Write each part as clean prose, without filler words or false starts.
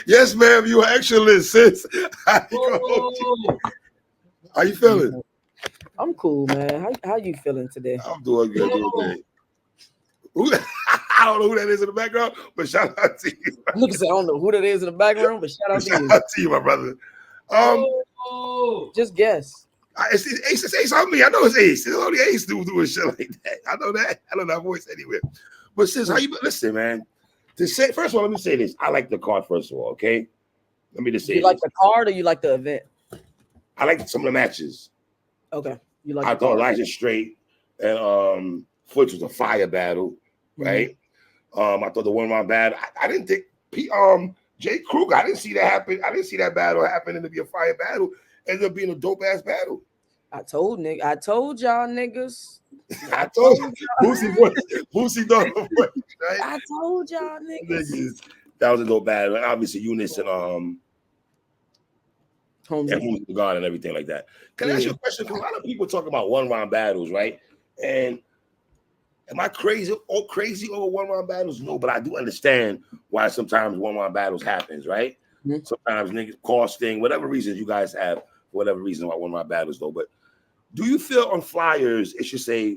Yes, ma'am. You are excellent, sis. How you feeling? I'm cool, man. How you feeling today? I'm doing good. Doing good. I don't know who that is in the background, but shout out to you. Look, I don't know who that is in the background, but shout out to you. Shout out to you, my brother. Just guess. It's Ace on me. I know it's Ace. It's only Ace doing shit like that. I know that. I know that voice anywhere. But sis, how you listen, man? First of all, let me say this. I like the card, first of all, okay? Let me just say you like the card or you like the event? I like some of the matches. Okay. You like I thought Elijah Straight and Foots was a fire battle, right? Mm-hmm. I thought the one round battle. I didn't think Jay Kruger, I didn't see that happen. I didn't see that battle happen to be a fire battle. Ended up being a dope ass battle. I told y'all niggas. I told you. Boosie done the voice, right? I told y'all niggas. That was a dope battle. And obviously Eunice and Holmes the God and everything like that. Can I ask you a question? Because a lot of people talk about one round battles, right? And am I crazy over one round battles? No, but I do understand why sometimes one round battles happens, right? Mm-hmm. Sometimes niggas costing, whatever reasons you guys have, whatever reason why one round battles though. But do you feel on flyers it should say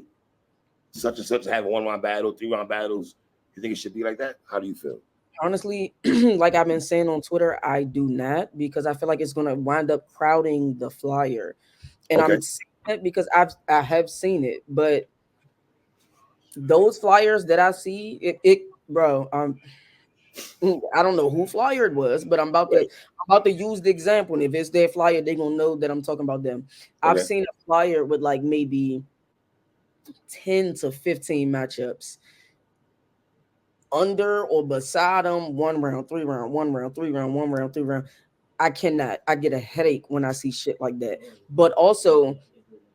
such and such have a one round battle, 3 round battles? You think it should be like that? How do you feel? Honestly, like I've been saying on Twitter, I do not, because I feel like it's gonna wind up crowding the flyer. And I'm saying it because I have seen it, but those flyers that I see, bro, I don't know who flyer it was, but I'm about to use the example. And if it's their flyer, they're gonna know that I'm talking about them. I've seen a flyer with like maybe 10 to 15 matchups. Under or beside them, 1 round, 3 round, 1 round, 3 round, 1 round, 3 round. I get a headache when I see shit like that. But also,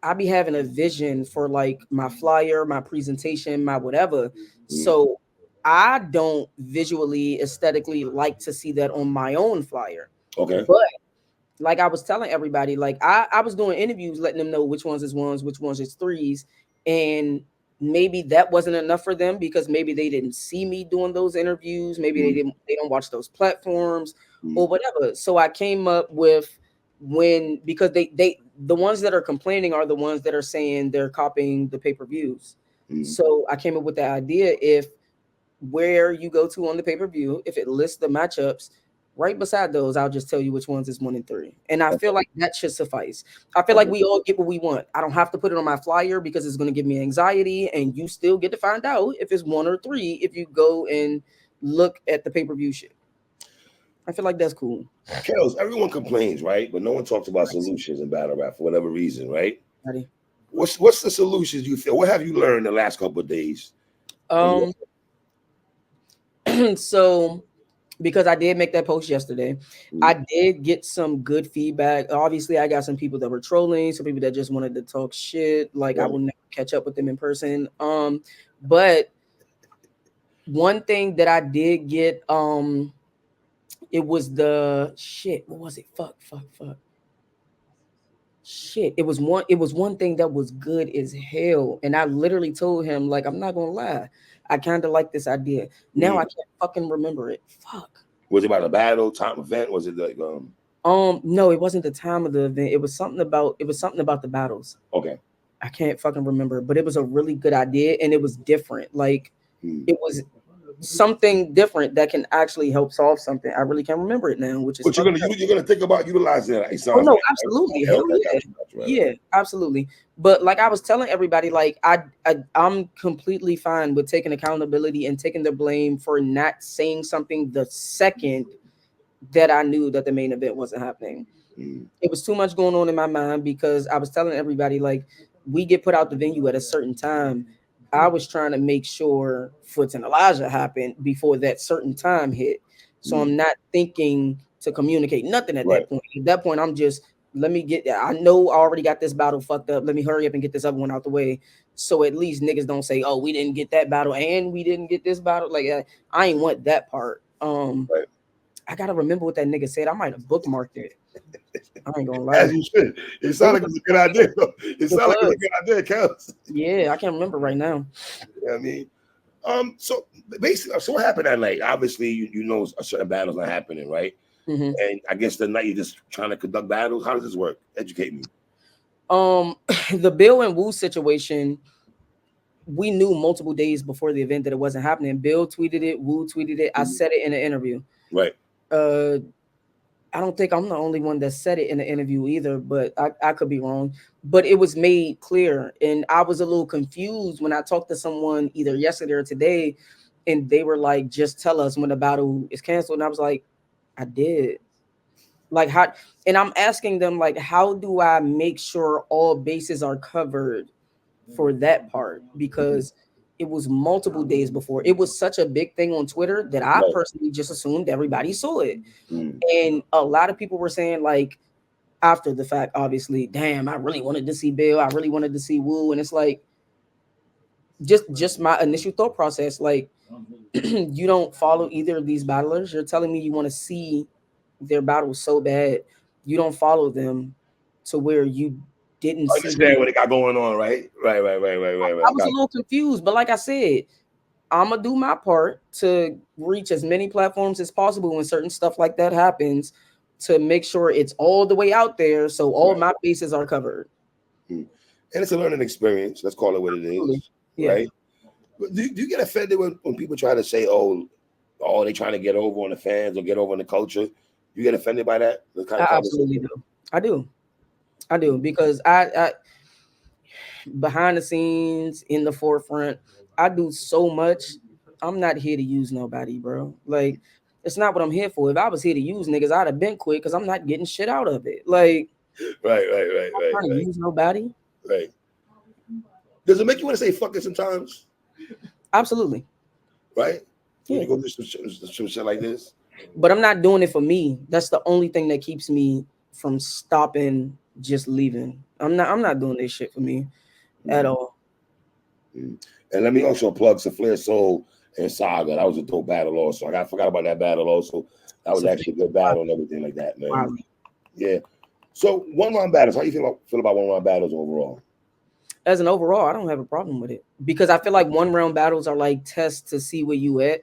I be having a vision for like my flyer, my presentation, my whatever. So I don't visually, aesthetically like to see that on my own flyer. Okay. But like I was telling everybody, like I was doing interviews, letting them know which ones is ones, which ones is threes, and maybe that wasn't enough for them because maybe they didn't see me doing those interviews. Maybe they don't watch those platforms or whatever. So I came up with because the ones that are complaining are the ones that are saying they're copying the pay-per-views. So I came up with the idea, if where you go to on the pay-per-view, if it lists the matchups, right beside those, I'll just tell you which ones is 1 and 3. And I feel like that should suffice. I feel like we all get what we want. I don't have to put it on my flyer because it's going to give me anxiety, and you still get to find out if it's 1 or 3 if you go and look at the pay-per-view shit. I feel like that's cool. Kelz, everyone complains, right? But no one talks about solutions in battle rap for whatever reason, right? Ready? What's the solutions you feel? What have you learned the last couple of days? So because I did make that post yesterday, I did get some good feedback. Obviously, I got some people that were trolling, some people that just wanted to talk shit. Like I will never catch up with them in person. But one thing that I did get, it was the shit. What was it? Fuck. Shit. It was one thing that was good as hell. And I literally told him, like, I'm not gonna lie, I kind of like this idea. Now I can't fucking remember it. Fuck. Was it about a battle, time event? Was it like no, it wasn't the time of the event. It was something about the battles. Okay. I can't fucking remember, but it was a really good idea and it was different. Like it was something different that can actually help solve something. I really can't remember it now, which is. But you're gonna think about utilizing it. Oh no, absolutely, hell yeah, yeah, absolutely. But like I was telling everybody, like I'm completely fine with taking accountability and taking the blame for not saying something the second that I knew that the main event wasn't happening. It was too much going on in my mind because I was telling everybody, like, we get put out the venue at a certain time. I was trying to make sure Foots and Elijah happened before that certain time hit. So I'm not thinking to communicate nothing at that point. At that point, I'm just, I know I already got this battle fucked up. Let me hurry up and get this other one out the way. So at least niggas don't say, oh, we didn't get that battle and we didn't get this battle. Like, I ain't want that part. I got to remember what that nigga said. I might have bookmarked it. I ain't gonna lie. As you should. It sounded like it was a good idea. It sounded like it was a good idea, Kelz. Yeah, I can't remember right now. You know what I mean? So basically, so what happened that night? Obviously, you know a certain battle's not happening, right? And I guess the night you're just trying to conduct battles. How does this work? Educate me. The Bill and Wu situation, we knew multiple days before the event that it wasn't happening. Bill tweeted it, Wu tweeted it. I said it in an interview. Right. I don't think I'm the only one that said it in the interview either, but I could be wrong. But it was made clear, and I was a little confused when I talked to someone either yesterday or today, and they were like, "Just tell us when the battle is canceled." And I was like, "I did." Like, how? And I'm asking them, like, how do I make sure all bases are covered for that part? Because it was multiple days before. It was such a big thing on Twitter that I personally just assumed everybody saw it. And a lot of people were saying, like, after the fact, obviously, damn, I really wanted to see Bill. I really wanted to see Wu. And it's like, just my initial thought process, like, you don't follow either of these battlers. You're telling me you want to see their battles so bad. You don't follow them to where you didn't understand what they got going on, right? Right. I was a little confused, but like I said, I'm gonna do my part to reach as many platforms as possible when certain stuff like that happens, to make sure it's all the way out there, so all my bases are covered. And it's a learning experience. Let's call it what it is, right? But do you get offended when people try to say, "Oh, they trying to get over on the fans or get over on the culture"? You get offended by that? I absolutely do. I do because I behind the scenes, in the forefront, I do so much. I'm not here to use nobody, bro. Like, it's not what I'm here for. If I was here to use niggas, I'd have been quick because I'm not getting shit out of it. Like, right. I'm not trying to use nobody. Right. Does it make you want to say fuck it sometimes? Absolutely. Right? When you go through some shit like this? But I'm not doing it for me. That's the only thing that keeps me from stopping, just leaving. I'm not doing this shit for me at all. And let me also plug Flair Soul and Saga. That was a dope battle also. I forgot about that battle also. That was actually a good battle and everything like that, man. Wow. Yeah. So 1-round battles, how you feel about 1-round battles overall? As an overall, I don't have a problem with it because I feel like 1-round battles are like tests to see where you at.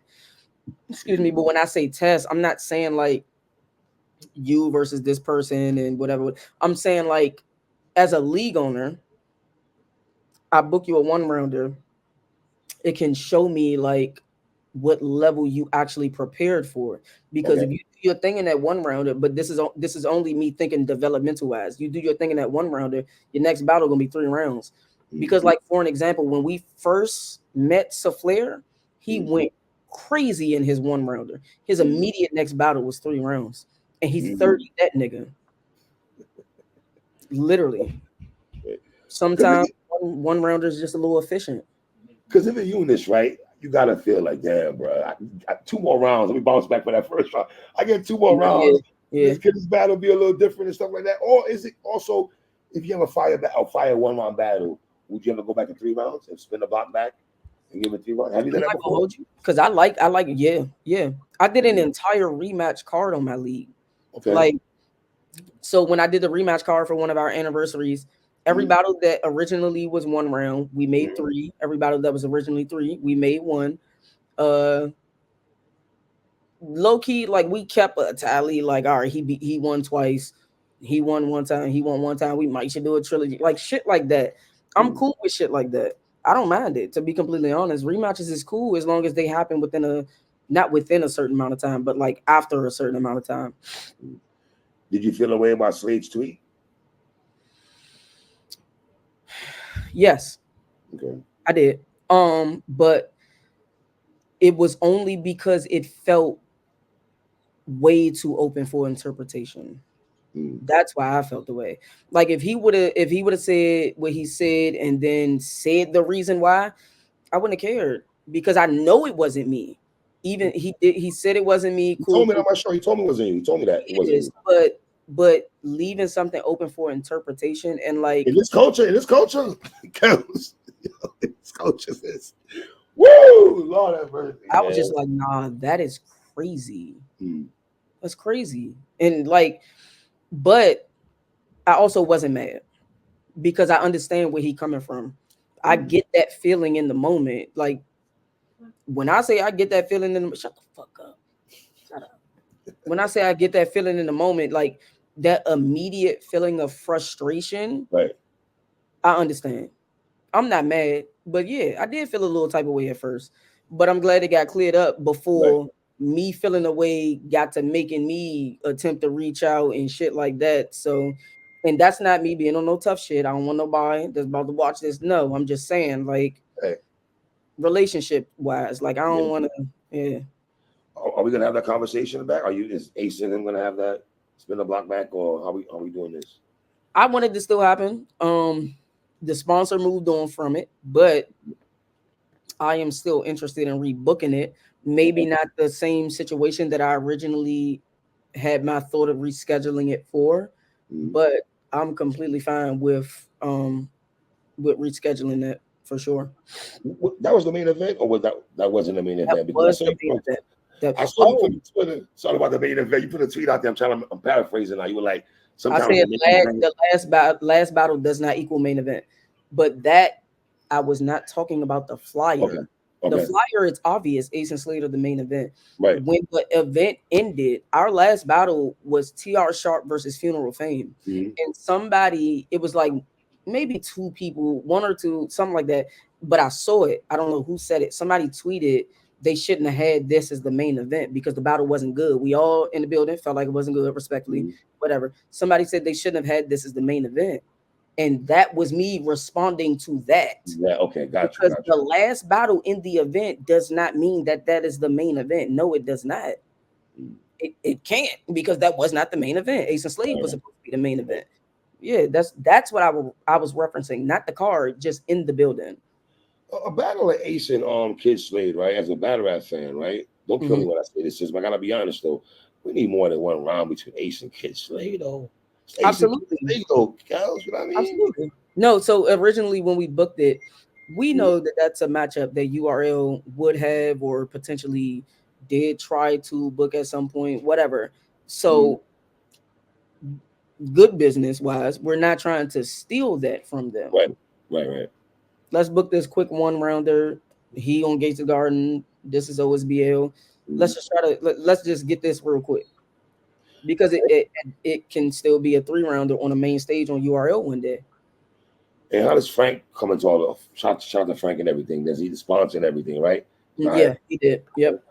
Excuse me, but when I say test, I'm not saying like you versus this person and whatever. I'm saying like, as a league owner, I book you a 1-rounder. It can show me like what level you actually prepared for. Because if you do your thing in that 1-rounder, but this is only me thinking developmental wise. You do your thing in that 1-rounder, your next battle gonna be 3 rounds. Because, like, for an example, when we first met Flair, he went crazy in his 1-rounder. His immediate next battle was 3 rounds, and he 30 that nigga. Literally. Sometimes 1-rounder is just a little efficient. Because if you're this, right, you gotta feel like, damn, bro, I 2 more rounds. Let me bounce back for that first round. I get 2 more rounds. Yeah. Could this battle be a little different and stuff like that? Or is it also, if you have a fire 1-round battle, would you ever go back to 3 rounds and spin the block back and give it 3 rounds? Have you done that before? Because I like, yeah. I did an entire rematch card on my league. Okay. Like, so when I did the rematch card for one of our anniversaries, every battle that originally was 1 round, we made 3. Every battle that was originally 3, we made 1. Low key, like, we kept a tally. Like, all right, he won twice. He won 1 time. He won 1 time. We might should do a trilogy, like shit like that. I'm cool with shit like that. I don't mind it, to be completely honest. Rematches is cool as long as they happen not within a certain amount of time, but like after a certain amount of time. Did you feel a way about Slade's tweet? Yes. Okay. I did. But it was only because it felt way too open for interpretation. That's why I felt the way. Like, if he would have said what he said and then said the reason why, I wouldn't have cared, because I know it wasn't me. Even he said it wasn't me. Cool. He told me on my show. He told me it wasn't you. He told me that it wasn't you. But leaving something open for interpretation, and like in this culture, Kelz, this culture is, woo, Lord have mercy. I was just like, nah, that is crazy. That's crazy. And like, but I also wasn't mad because I understand where he coming from. I get that feeling in the moment. Like, when I say I get that feeling in the, shut the fuck up. Shut up. when I say I get that feeling in the moment, like that immediate feeling of frustration, right? I understand. I'm not mad, but yeah, I did feel a little type of way at first. But I'm glad it got cleared up Right. before me feeling the way got to making me attempt to reach out and shit like that. So, and that's not me being on no tough shit. I don't want nobody that's about to watch this. No, I'm just saying, like, Hey, relationship wise, like, I yeah. don't want to, yeah. Are we gonna have that conversation back? Is Ace and him gonna have that spin the block back, or are we doing this? I wanted to still happen. The sponsor moved on from it, but I am still interested in rebooking it. Maybe not the same situation that I originally had my thought of rescheduling it for, but I'm completely fine with rescheduling that for sure. That was the main event, or that wasn't the main event? Because I saw you put on Twitter. Sorry about the main event. You put a tweet out there. I'm paraphrasing now. You were like, sometimes I said the last battle does not equal main event, but that I was not talking about the flyer. Okay. The flyer, it's obvious. Ace and Slater, the main event. Right. When the event ended, our last battle was TR Sharp versus Funeral Fame, and somebody, it was like maybe two people, one or two, something like that. But I saw it. I don't know who said it. Somebody tweeted they shouldn't have had this as the main event because the battle wasn't good. We all in the building felt like it wasn't good, respectfully, whatever. Somebody said they shouldn't have had this as the main event. And that was me responding to that. Yeah, okay, gotcha. Because the last battle in the event does not mean that is the main event. No, it does not. It can't, because that was not the main event. Ace and Slade was supposed to be the main event. Yeah, that's what I was referencing, not the card, just in the building. A battle of Ace and Kid Slade, right? As a battle rap fan, right? Don't kill me when I say this, but I gotta be honest though. We need more than one round between Ace and Kid Slade, though. Absolutely. Slade, though, Kelz, you know what I mean? Absolutely. No, so originally when we booked it, we know that that's a matchup that URL would have or potentially did try to book at some point, whatever. So good business wise, we're not trying to steal that from them. Right. Let's book this quick one rounder. He on Gates of Garden. This is OSBL. Let's just let's just get this real quick, because it can still be a 3-rounder on a main stage on URL one day. And how does Frank come into all the shout to Frank and everything? Does he sponsor and everything, right? Yeah, he did. Yep.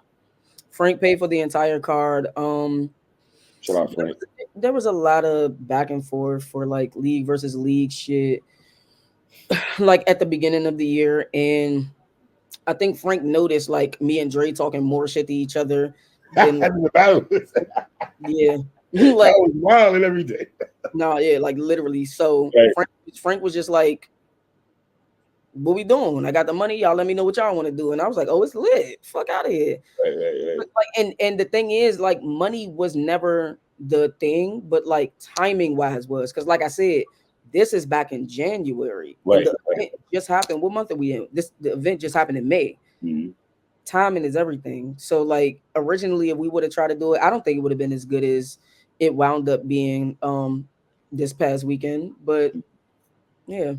Frank paid for the entire card. Shout out Frank. There was a lot of back and forth for like league versus league shit, like at the beginning of the year, and I think Frank noticed like me and Dre talking more shit to each other than the battle. Yeah, like, that was wild and every day. No, yeah, like literally. So Frank was just like, "What we doing? I got the money. Y'all let me know what y'all want to do." And I was like, "Oh, it's lit. Fuck out of here." Right. Like, and the thing is, like, money was never the thing, but like timing wise was, because like I said, this is back in January. Right. And the event just happened. What month are we in? The event just happened in May. Timing is everything. So like originally, if we would have tried to do it, I don't think it would have been as good as it wound up being this past weekend. But yeah.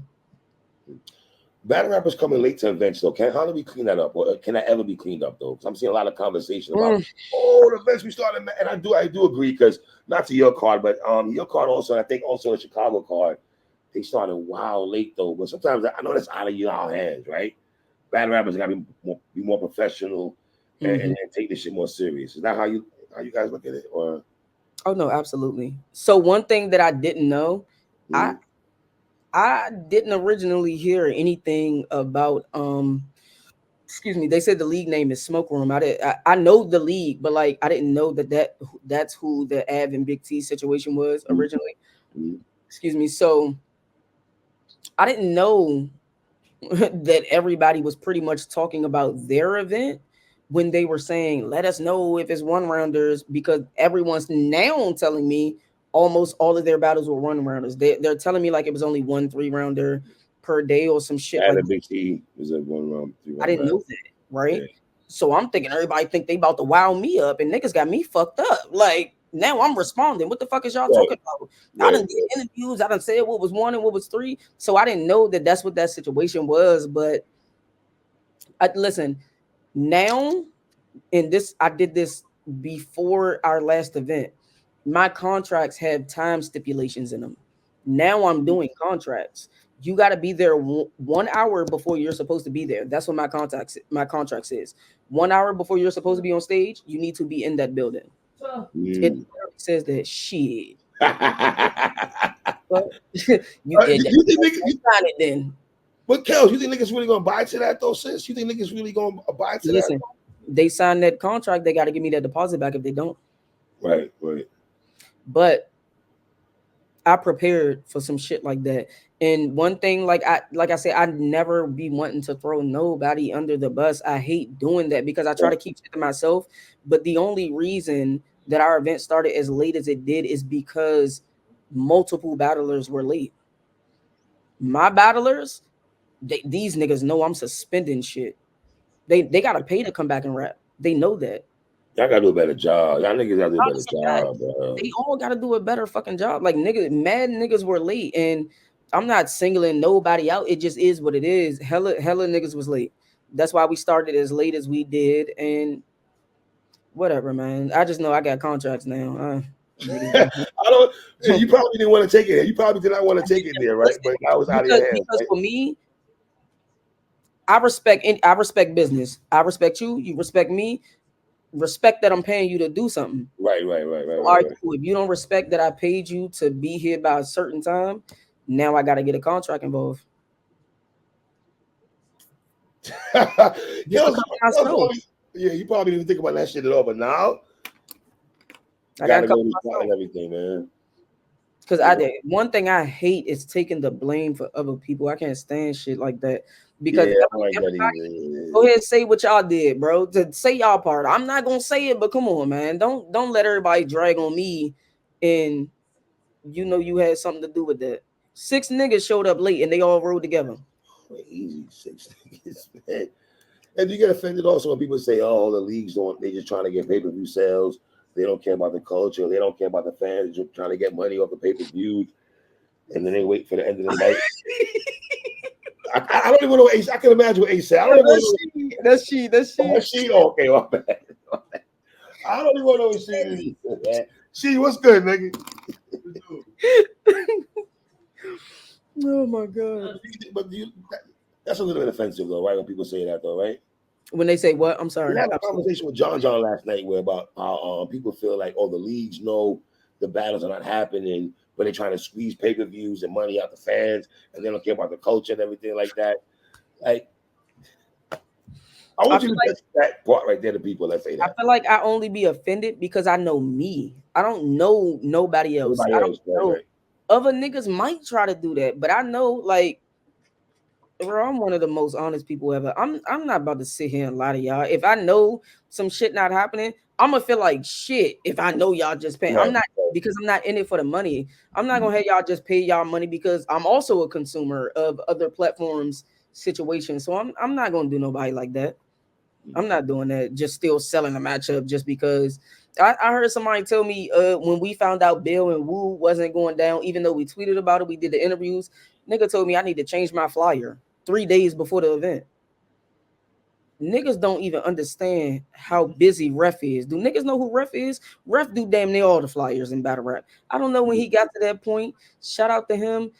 Battle rappers coming late to events though. How do we clean that up? Or can that ever be cleaned up though? Because I'm seeing a lot of conversation about the events we started, and I do agree, because not to your card, but your card also, and I think also the Chicago card, they started wild late though. But sometimes I know that's out of your hands, right? Battle rappers gotta be more professional and take this shit more serious. Is that how you guys look at it? Or oh no, absolutely. So one thing that I didn't know, I didn't originally hear anything about excuse me, they said the league name is Smoke Room. I know the league, but like I didn't know that's who the Av and Big T situation was originally. Excuse me. So I didn't know that everybody was pretty much talking about their event when they were saying, let us know if it's 1-rounders, because everyone's now telling me almost all of their battles were 1-rounders. They're telling me like it was only 1 3-rounder per day or some shit. Like Big T was a 1-round, 3-round. I didn't know that, right? Yeah. So I'm thinking everybody think they about to wow me up, and niggas got me fucked up. Like now I'm responding. What the fuck is y'all talking about? I done did interviews. I done said what was 1 and what was 3. So I didn't know that that's what that situation was. But listen, now in this, I did this before our last event, my contracts have time stipulations in them. Now I'm doing contracts. You got to be there 1 hour before you're supposed to be there. That's what my contract says. 1 hour before you're supposed to be on stage, you need to be in that building. It says that shit. But you sign it then. But Kelz, you think niggas really gonna buy to that though, sis? You think niggas really gonna buy to that? They sign that contract, they got to give me that deposit back if they don't. Right. But I prepared for some shit like that. And one thing, like I said, I'd never be wanting to throw nobody under the bus. I hate doing that because I try to keep it to myself. But the only reason that our event started as late as it did is because multiple battlers were late. My battlers, these niggas know I'm suspending shit. They got to pay to come back and rap. They know that. Y'all gotta do a better job. Y'all niggas gotta do a better job, bro. They all gotta do a better fucking job. Like mad niggas were late, and I'm not singling nobody out. It just is what it is. Hella niggas was late. That's why we started as late as we did, and whatever, man. I just know I got contracts now. I don't. You probably didn't want to take it there. You probably did not want to take it there, right? But I was out of your hands. Because for me, I respect business. I respect you. You respect me. Respect that I'm paying you to do something. Right. If you don't respect that I paid you to be here by a certain time, now I got to get a contract involved. You probably didn't think about that shit at all, but now I got to go and everything, man. Because one thing I hate is taking the blame for other people. I can't stand shit like that. Because everybody, go ahead and say what y'all did, bro. To say y'all part. I'm not gonna say it, but come on, man. Don't let everybody drag on me, and you had something to do with that. 6 niggas showed up late and they all rode together. Crazy 6 niggas, man. And you get offended also when people say, "Oh, the leagues they just trying to get pay-per-view sales. They don't care about the culture. They don't care about the fans. They're just trying to get money off the pay-per-view." And then they wait for the end of the night. I don't even know what Ace. I can imagine what Ace said. I don't even know. That's she. Okay, my bad. I don't even know what she is. She, what's good, nigga? Oh my god. But that's a little bit offensive, though, right? When people say that, though, right? When they say what? I'm sorry. We had a conversation with John last night about how people feel like, the leagues know the battles are not happening, but they're trying to squeeze pay-per-views and money out the fans, and they don't care about the culture and everything like that. Like, I want you to get that part right there to people that say that. I feel like I only be offended because I know me. I don't know nobody else. I don't know. Right. Other niggas might try to do that, but I know, like, bro, I'm one of the most honest people ever. I'm not about to sit here and lie to y'all. If I know some shit not happening, I'm gonna feel like shit if I know y'all just paying. I'm not, because I'm not in it for the money. I'm not gonna have y'all just pay y'all money because I'm also a consumer of other platforms situations. So I'm not gonna do nobody like that. I'm not doing that. Just still selling a matchup just because. I heard somebody tell me when we found out Bill and Wu wasn't going down, even though we tweeted about it, we did the interviews. Nigga told me I need to change my flyer 3 days before the event. Niggas don't even understand how busy Ref is. Do niggas know who Ref is? Ref do damn near all the flyers in battle rap. I don't know when he got to that point. Shout out to him.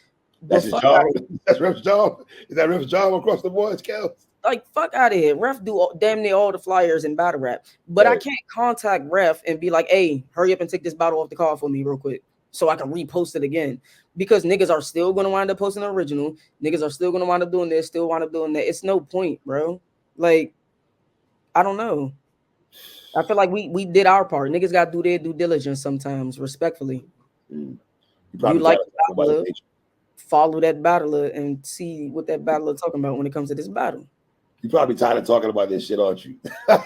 That's his job. That's Ref's job. Is that Ref's job across the board? It's Kelz. Like, fuck out of here. Ref do damn near all the flyers in battle rap. But I can't contact Ref and be like, hey, hurry up and take this battle off the card for me real quick so I can repost it again. Because niggas are still going to wind up posting the original. Niggas are still going to wind up doing this, still wind up doing that. It's no point, bro. Like, I don't know. I feel like we did our part. Niggas got to do their due diligence sometimes, respectfully. You like the battler, follow that battler and see what that battler talking about when it comes to this battle. You're probably tired of talking about this shit, aren't you? I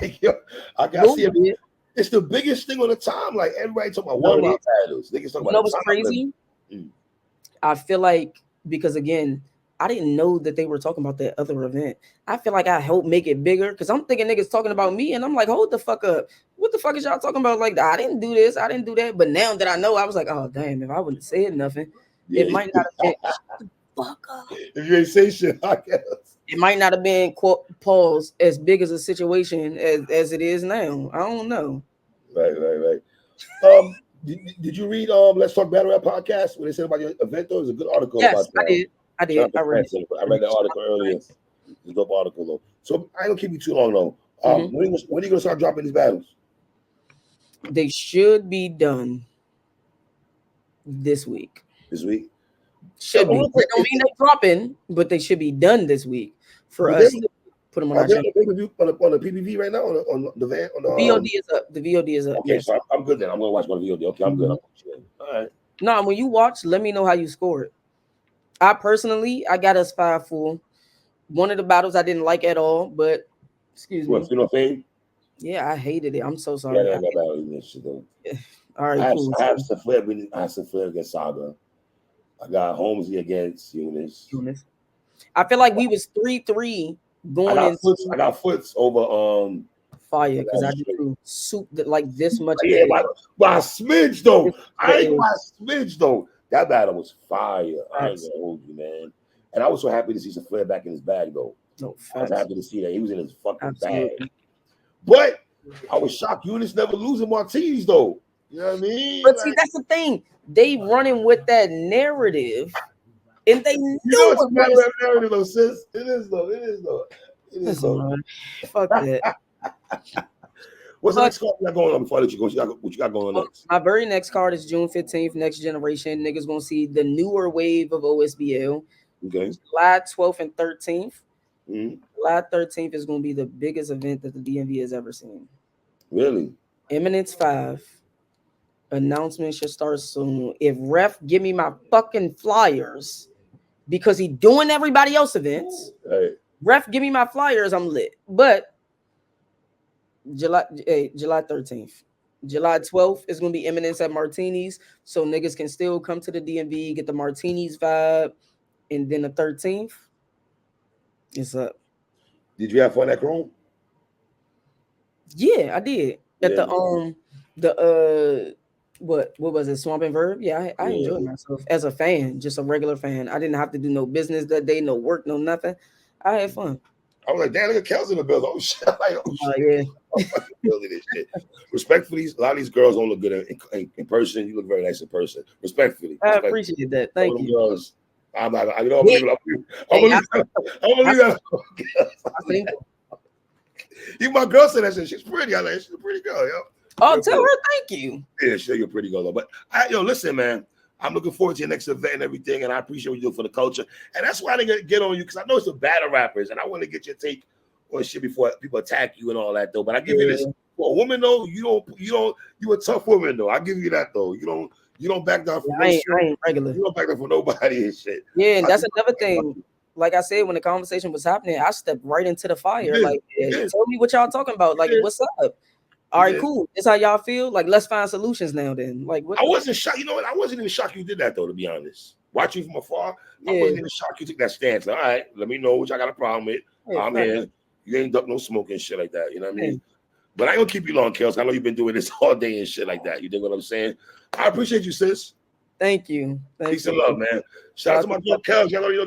got to see it. It's the biggest thing on the time. Like, everybody talking about one-round battles. Niggas talking about what's crazy? I feel like, because again, I didn't know that they were talking about that other event. I feel like I helped make it bigger because I'm thinking niggas talking about me, and I'm like, hold the fuck up. What the fuck is y'all talking about? Like, I didn't do this, I didn't do that. But now that I know, I was like, oh damn, if I wouldn't have said nothing, it might not have been. Shut the fuck up. If you ain't say shit, I guess. It might not have been, quote, pause, as big as a situation as it is now. I don't know. Right. Did you read Let's Talk Battle Rap podcast? What they said about your event? Though, it was a good article about that. I did. I read that article earlier. It's a dope article though. So I don't keep you too long though. When are you gonna start dropping these battles? They should be done this week. This week? Should be. That don't mean they're dropping, but they should be done this week for us to put them on our channel. On the PPV right now on the van. On the VOD is up. The VOD is up. Okay, yes. So I'm good then. I'm gonna watch my VOD. Okay, I'm good. All right. No, when you watch, let me know how you score it. I got us 5 full. One of the battles I didn't like at all, but excuse me. You know Fame? Yeah, I hated it. I'm so sorry. Yeah, all right, cool. I have Safir against Saga. I got Holmesy against Eunice. I feel like we was 3-3 going into. I got Foots over Fire because I do soup that like this much. Yeah, by a smidge though. I ain't by a smidge though. That battle was fire. I ain't gonna hold you, man. And I was so happy to see Safir back in his bag though. No, I was happy to see that he was in his fucking bag. But I was shocked Eunice never losing martinis though. You know what I mean? But see, that's the thing. They running with that narrative, and they knew it's not narrative though, sis. It is though. Fuck that. What's the next card you got going on before I let you go? What you got going on next? My very next card is June 15th, Next Generation. Niggas gonna see the newer wave of OSBL. Okay. July 12th and 13th. July 13th is gonna be the biggest event that the DMV has ever seen. Really? Eminence 5. Announcement should start soon. If Ref give me my fucking flyers, because he doing everybody else events. Right. Ref give me my flyers, I'm lit. But July 13th. July 12th is gonna be Eminence at Martini's, so niggas can still come to the DMV, get the Martini's vibe, and then the 13th is up. Did you have fun at Chrome? Yeah, I did. At what was it? Swamp and Verb? Yeah, I enjoyed myself as a fan, just a regular fan. I didn't have to do no business that day, no work, no nothing. I had fun. I was like, damn, look at Kelz in the building. Oh shit! Yeah. This shit. Respectfully, a lot of these girls don't look good in person. You look very nice in person. Respectfully. I appreciate that. Thank you. Girls, I'm not. I'm gonna leave that. Even my girl said that shit. She's pretty. I like. She's a pretty girl, yo. Oh, tell her thank you. Yeah, sure, you're a pretty girl, though. But listen, man. I'm looking forward to your next event and everything, and I appreciate what you do for the culture. And that's why I didn't get on you, because I know it's the battle rappers, and I want to get your take on shit before people attack you and all that, though. But I give you this: for a woman, though, you a tough woman, though. I give you that, though. You don't back down for I ain't regular. You don't back down for nobody and shit. Yeah, and that's another thing. Like I said, when the conversation was happening, I stepped right into the fire. Tell me what y'all talking about. Like, what's up? All right, cool. This how y'all feel? Like, let's find solutions now then. Like, what? I wasn't shocked. You know what? I wasn't even shocked you did that, though, to be honest. Watching from afar, I wasn't even shocked you took that stance. Like, all right, let me know what y'all got a problem with. I'm here. You ain't duck no smoke and shit like that. You know what I mean? But I ain't gonna keep you long, Kelz. I know you've been doing this all day and shit like that. You dig what I'm saying? I appreciate you, sis. Thank you. Peace and love, man. Shout out to my girl, Kelz. Y'all know the